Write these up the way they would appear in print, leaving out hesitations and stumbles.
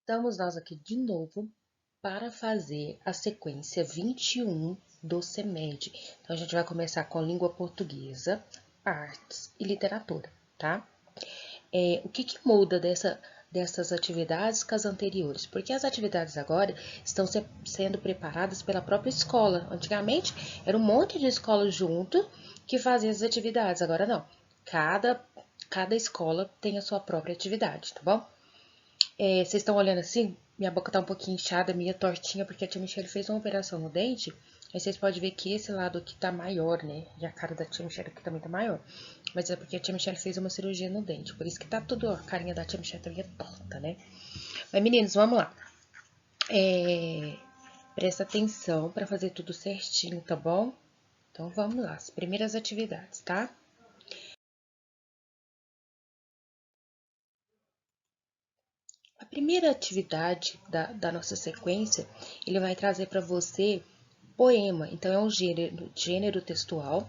Estamos nós aqui de novo para fazer a sequência 21 do CEMED. Então, a gente vai começar com língua portuguesa, artes e literatura, tá? O que muda dessas atividades com as anteriores? Porque as atividades agora estão sendo preparadas pela própria escola. Antigamente, era um monte de escolas junto que faziam as atividades, agora não. Cada escola tem a sua própria atividade, tá bom? Vocês estão olhando assim? Minha boca tá um pouquinho inchada, minha tortinha, porque a tia Michelle fez uma operação no dente. Aí vocês podem ver que esse lado aqui tá maior, né? E a cara da tia Michelle aqui também tá maior. Mas é porque a tia Michelle fez uma cirurgia no dente. Por isso que tá tudo, ó, a carinha da tia Michelle tá meio torta, né? Mas meninos, vamos lá. Presta atenção pra fazer tudo certinho, tá bom? Então vamos lá, as primeiras atividades, tá? A primeira atividade da nossa sequência, ele vai trazer para você poema. Então, é um gênero textual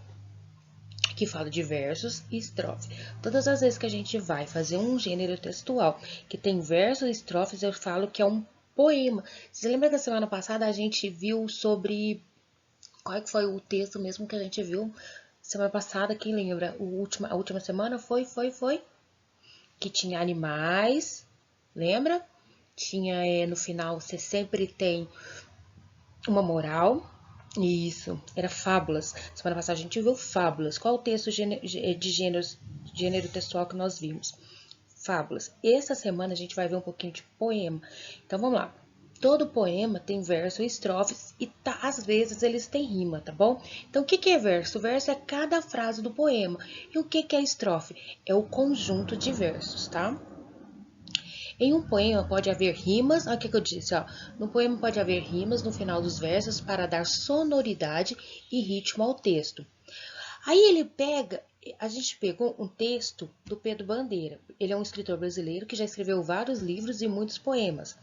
que fala de versos e estrofe. Todas as vezes que a gente vai fazer um gênero textual que tem versos e estrofes, eu falo que é um poema. Você lembra que a semana passada a gente viu sobre... Qual é que foi o texto mesmo que a gente viu semana passada? Quem lembra? A última semana foi que tinha animais, lembra? Tinha no final, você sempre tem uma moral. Isso, era fábulas. Semana passada a gente viu fábulas. Qual o texto de gênero textual que nós vimos? Fábulas. Essa semana a gente vai ver um pouquinho de poema. Então vamos lá. Todo poema tem verso e estrofes e às vezes eles têm rima, tá bom? Então o que é verso? O verso é cada frase do poema. E o que é estrofe? É o conjunto de versos, tá? Em um poema pode haver rimas, olha o que eu disse, ó. No poema pode haver rimas no final dos versos para dar sonoridade e ritmo ao texto. Aí a gente pegou um texto do Pedro Bandeira. Ele é um escritor brasileiro que já escreveu vários livros e muitos poemas.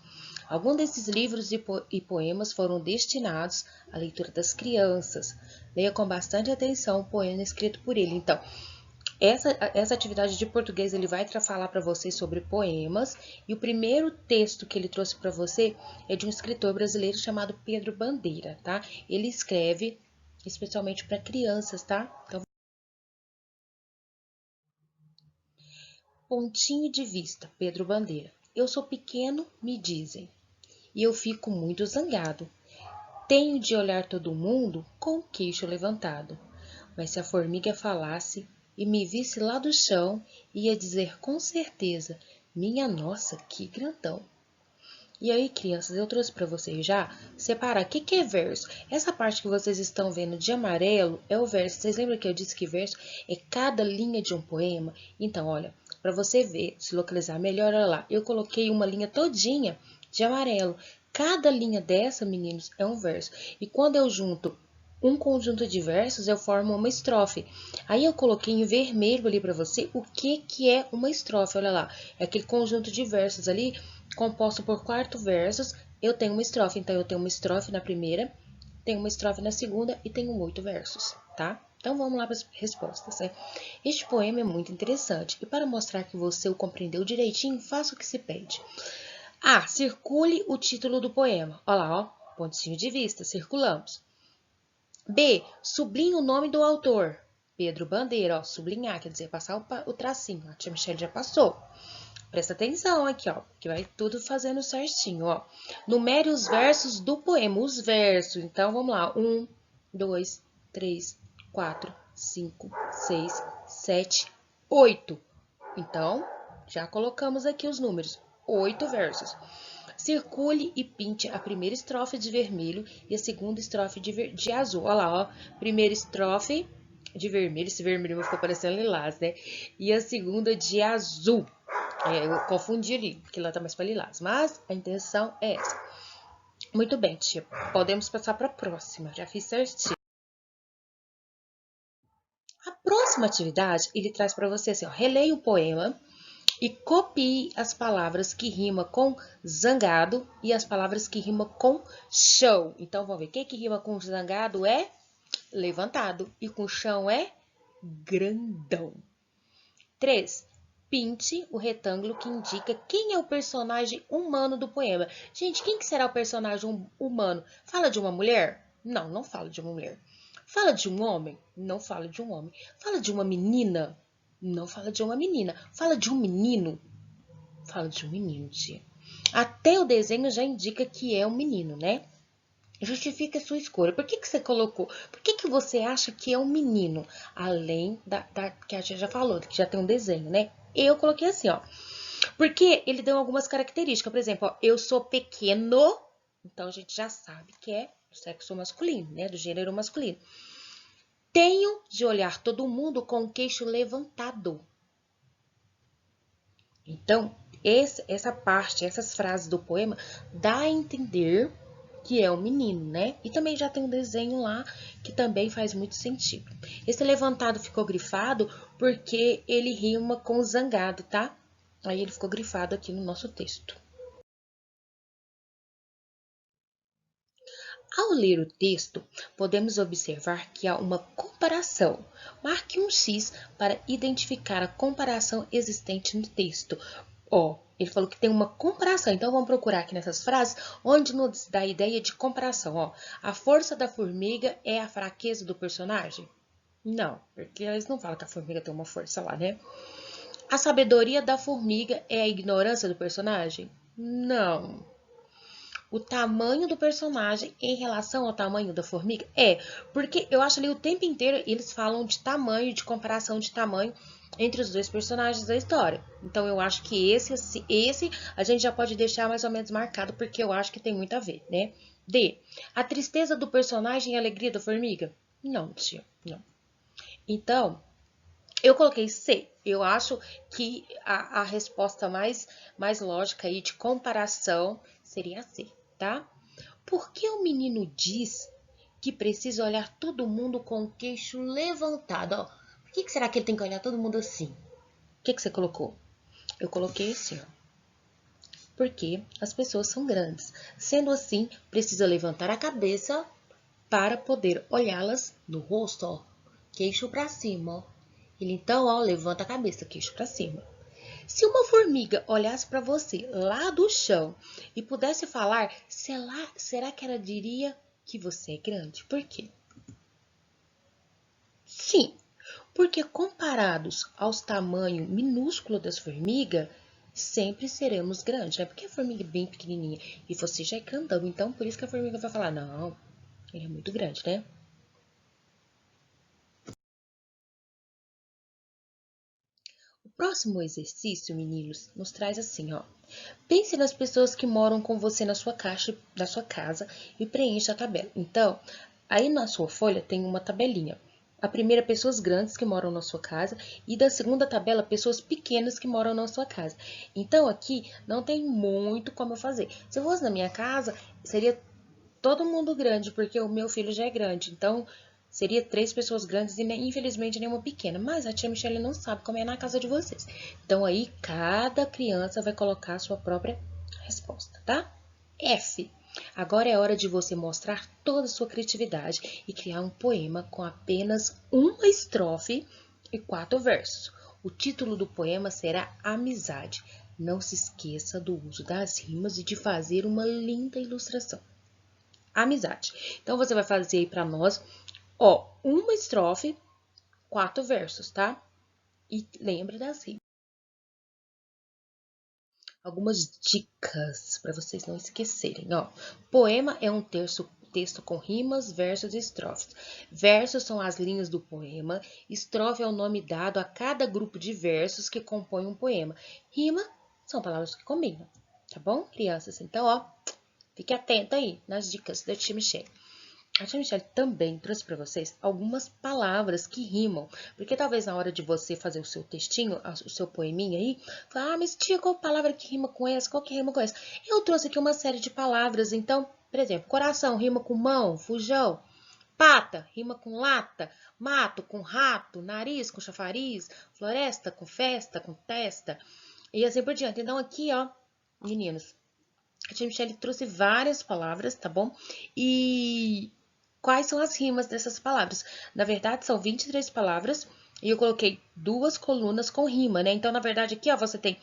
Alguns desses livros e poemas foram destinados à leitura das crianças. Leia com bastante atenção o poema escrito por ele. Então, essa atividade de português ele vai falar para você sobre poemas e o primeiro texto que ele trouxe para você é de um escritor brasileiro chamado Pedro Bandeira, tá? Ele escreve especialmente para crianças, tá? Então, pontinho de vista, Pedro Bandeira. Eu sou pequeno, me dizem, e eu fico muito zangado. Tenho de olhar todo mundo com o queixo levantado. Mas se a formiga falasse e me visse lá do chão, ia dizer com certeza: minha nossa, que grandão! E aí, crianças, eu trouxe para vocês já separar o que é verso. Essa parte que vocês estão vendo de amarelo é o verso. Vocês lembram que eu disse que verso é cada linha de um poema? Então, olha, para você ver, se localizar melhor, olha lá. Eu coloquei uma linha todinha de amarelo. Cada linha dessa, meninos, é um verso. E quando eu junto um conjunto de versos, eu formo uma estrofe. Aí eu coloquei em vermelho ali para você o que é uma estrofe. Olha lá, é aquele conjunto de versos ali composto por 4 versos. Eu tenho uma estrofe, então eu tenho uma estrofe na primeira, tenho uma estrofe na segunda e tenho 8 versos, tá? Então vamos lá para as respostas, né? Este poema é muito interessante e para mostrar que você o compreendeu direitinho, faça o que se pede. A. Circule o título do poema. Olha lá, ó, pontinho de vista, circulamos. B. Sublinhe o nome do autor. Pedro Bandeira, ó, sublinhar, quer dizer, passar o tracinho. A tia Michelle já passou. Presta atenção aqui, ó, que vai tudo fazendo certinho, ó. Numere os versos do poema, os versos. Então, vamos lá. 1, 2, 3, 4, 5, 6, 7, 8. Então, já colocamos aqui os números. 8 versos. Circule e pinte a primeira estrofe de vermelho e a segunda estrofe de azul. Olha lá, ó. Primeira estrofe de vermelho, esse vermelho ficou parecendo lilás, né? E a segunda de azul. Eu confundi ali, porque lá tá mais para lilás. Mas a intenção é essa. Muito bem, tia. Podemos passar para a próxima. Já fiz certinho. A próxima atividade, ele traz para você assim, ó. Releia o poema e copie as palavras que rima com zangado e as palavras que rima com show. Então, vamos ver. O que rima com zangado é levantado e com chão é grandão. 3. Pinte o retângulo que indica quem é o personagem humano do poema. Gente, quem que será o personagem humano? Fala de uma mulher? Não, não fala de uma mulher. Fala de um homem? Não fala de um homem. Fala de uma menina? Não fala de uma menina. Fala de um menino? Fala de um menino, tia. Até o desenho já indica que é um menino, né? Justifique a sua escolha. Por que você colocou? Por que você acha que é um menino? Além da que a tia já falou, que já tem um desenho, né? Eu coloquei assim, ó. Porque ele deu algumas características. Por exemplo, ó, eu sou pequeno. Então, a gente já sabe que é do sexo masculino, né? Do gênero masculino. Tenho de olhar todo mundo com o queixo levantado. Então, essa parte, essas frases do poema, dá a entender que é um menino, né? E também já tem um desenho lá que também faz muito sentido. Esse levantado ficou grifado porque ele rima com zangado, tá? Aí ele ficou grifado aqui no nosso texto. Ao ler o texto, podemos observar que há uma comparação. Marque um X para identificar a comparação existente no texto. Ó, ele falou que tem uma comparação, então vamos procurar aqui nessas frases onde nos dá a ideia de comparação. Ó, a força da formiga é a fraqueza do personagem? Não, porque eles não falam que a formiga tem uma força lá, né? A sabedoria da formiga é a ignorância do personagem? Não. O tamanho do personagem em relação ao tamanho da formiga? É, porque eu acho ali o tempo inteiro eles falam de tamanho, de comparação de tamanho entre os dois personagens da história. Então eu acho que esse a gente já pode deixar mais ou menos marcado, porque eu acho que tem muito a ver, né? D. A tristeza do personagem e a alegria da formiga? Não, tia, não. Então, eu coloquei C. Eu acho que a resposta mais lógica aí de comparação seria C, tá? Por que o menino diz que precisa olhar todo mundo com o queixo levantado? Ó, por que será que ele tem que olhar todo mundo assim? O que você colocou? Eu coloquei assim, ó. Porque as pessoas são grandes. Sendo assim, precisa levantar a cabeça para poder olhá-las no rosto, ó. Queixo para cima, ó. Ele então, ó, levanta a cabeça, queixo para cima. Se uma formiga olhasse para você lá do chão e pudesse falar, será que ela diria que você é grande? Por quê? Sim, porque comparados aos tamanhos minúsculos das formigas, sempre seremos grandes, né? Porque a formiga é bem pequenininha e você já é grandão, então por isso que a formiga vai falar, não, ele é muito grande, né? O próximo exercício, meninos, nos traz assim, ó. Pense nas pessoas que moram com você na sua casa e preencha a tabela. Então, aí na sua folha tem uma tabelinha. A primeira, pessoas grandes que moram na sua casa, e da segunda tabela, pessoas pequenas que moram na sua casa. Então, aqui não tem muito como eu fazer. Se eu fosse na minha casa, seria todo mundo grande, porque o meu filho já é grande. Então, seria 3 pessoas grandes e, infelizmente, nenhuma pequena. Mas a tia Michelle não sabe como é na casa de vocês. Então, aí, cada criança vai colocar a sua própria resposta, tá? F. Agora é hora de você mostrar toda a sua criatividade e criar um poema com apenas uma estrofe e 4 versos. O título do poema será Amizade. Não se esqueça do uso das rimas e de fazer uma linda ilustração. Amizade. Então, você vai fazer aí para nós, ó, uma estrofe, 4 versos, tá? E lembra das rimas. Algumas dicas para vocês não esquecerem, ó. Poema é um texto com rimas, versos e estrofes. Versos são as linhas do poema, estrofe é o nome dado a cada grupo de versos que compõe um poema. Rima são palavras que combinam, tá bom, crianças? Então, ó, fique atenta aí nas dicas da tia Michelle. A tia Michelle também trouxe para vocês algumas palavras que rimam, porque talvez na hora de você fazer o seu textinho, o seu poeminha aí, fala, mas tia, qual palavra que rima com essa? Qual que rima com essa? Eu trouxe aqui uma série de palavras, então, por exemplo, coração rima com mão, fujão, pata rima com lata, mato com rato, nariz com chafariz, floresta com festa, com testa, e assim por diante. Então aqui, ó, meninos, a tia Michelle trouxe várias palavras, tá bom? E quais são as rimas dessas palavras? Na verdade, são 23 palavras E eu coloquei 2 colunas com rima, né? Então, na verdade, aqui, ó, você tem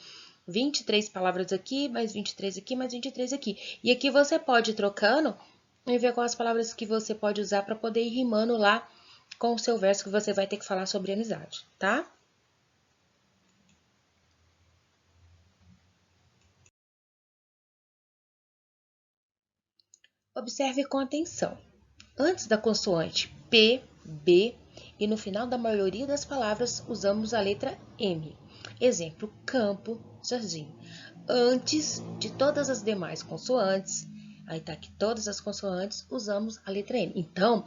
23 palavras aqui, mais 23 aqui, mais 23 aqui. E aqui você pode ir trocando e ver quais as palavras que você pode usar para poder ir rimando lá com o seu verso que você vai ter que falar sobre amizade, tá? Observe com atenção. Antes da consoante P, B e no final da maioria das palavras usamos a letra M. Exemplo, campo, jardim. Antes de todas as demais consoantes, aí tá aqui todas as consoantes, usamos a letra M. Então,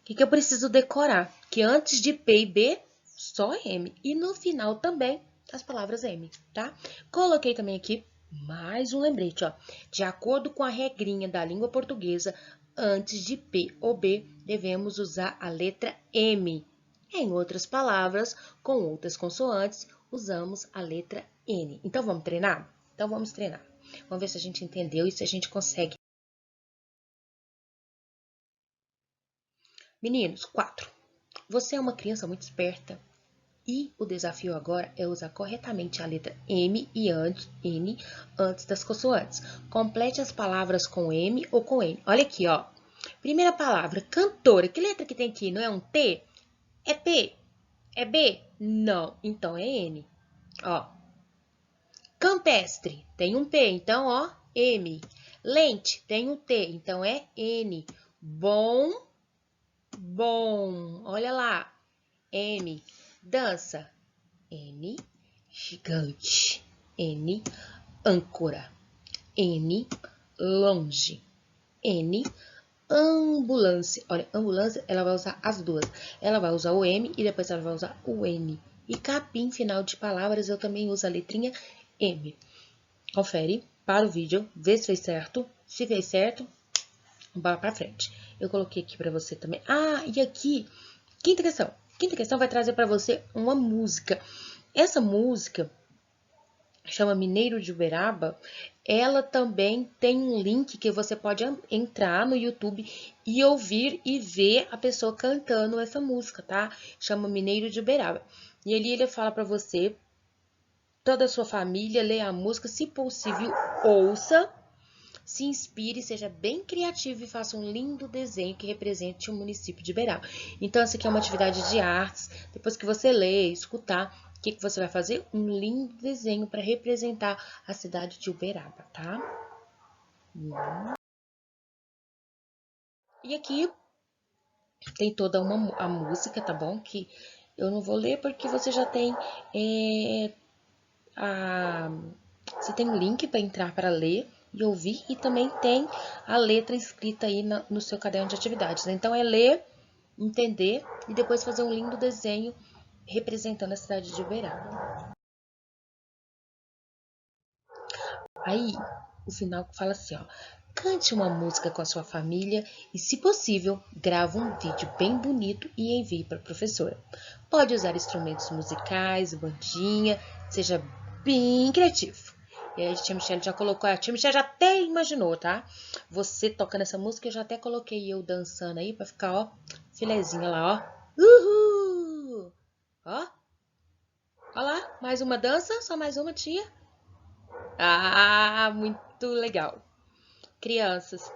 o que eu preciso decorar? Que antes de P e B, só M. E no final também, as palavras M, tá? Coloquei também aqui mais um lembrete, ó. De acordo com a regrinha da língua portuguesa, antes de P ou B, devemos usar a letra M. Em outras palavras, com outras consoantes, usamos a letra N. Então, vamos treinar? Então, vamos treinar. Vamos ver se a gente entendeu e se a gente consegue. Meninos, 4. Você é uma criança muito esperta e o desafio agora é usar corretamente a letra M e N antes das consoantes. Complete as palavras com M ou com N. Olha aqui, ó. Primeira palavra, cantora. Que letra que tem aqui? Não é um T? É P? É B? Não. Então é N. Ó. Campestre. Tem um P, então, ó, M. Lente. Tem um T, então é N. Bom, bom. Olha lá. M. Dança. N. Gigante. N. Âncora. N. Longe. N. Ambulância. Olha, ambulância, ela vai usar as duas. Ela vai usar o M e depois ela vai usar o N. E capim, final de palavras, eu também uso a letrinha M. Confere, para o vídeo, vê se fez certo. Se fez certo, bora pra frente. Eu coloquei aqui pra você também. Ah, e aqui, quinta questão. Quinta questão vai trazer pra você uma música. Essa música chama Mineiro de Uberaba. Ela também tem um link que você pode entrar no YouTube e ouvir e ver a pessoa cantando essa música, tá? Chama Mineiro de Uberaba. E ali ele fala pra você, toda a sua família, lê a música, se possível, ouça, se inspire, seja bem criativo e faça um lindo desenho que represente o município de Uberaba. Então, essa aqui é uma atividade de artes. Depois que você ler, escutar, o que você vai fazer? Um lindo desenho para representar a cidade de Uberaba, tá? E aqui tem toda a música, tá bom? Que eu não vou ler porque você já tem você tem um link para entrar para ler e ouvir, e também tem a letra escrita aí no seu caderno de atividades. Então, é ler, entender e depois fazer um lindo desenho representando a cidade de Uberaba. Aí, o final fala assim, ó. Cante uma música com a sua família e, se possível, grava um vídeo bem bonito e envie para a professora. Pode usar instrumentos musicais, bandinha, seja bem criativo. E aí a tia Michelle já colocou, a tia Michelle já até imaginou, tá? Você tocando essa música, eu já até coloquei eu dançando aí pra ficar, ó, filezinha lá, ó. Uhul! Ó, ó lá, mais uma dança, só mais uma, tia. Ah, muito legal. Crianças,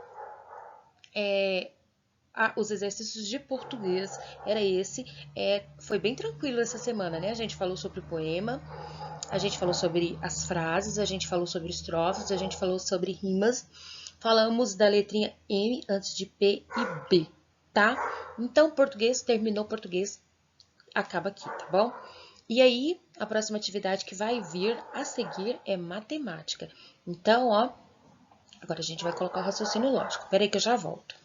os exercícios de português era esse. Foi bem tranquilo essa semana, né? A gente falou sobre o poema, a gente falou sobre as frases, a gente falou sobre estrofes, a gente falou sobre rimas. Falamos da letrinha M antes de P e B, tá? Então, português, terminou português, acaba aqui, tá bom? E aí, a próxima atividade que vai vir a seguir é matemática. Então, ó, agora a gente vai colocar o raciocínio lógico. Peraí que eu já volto.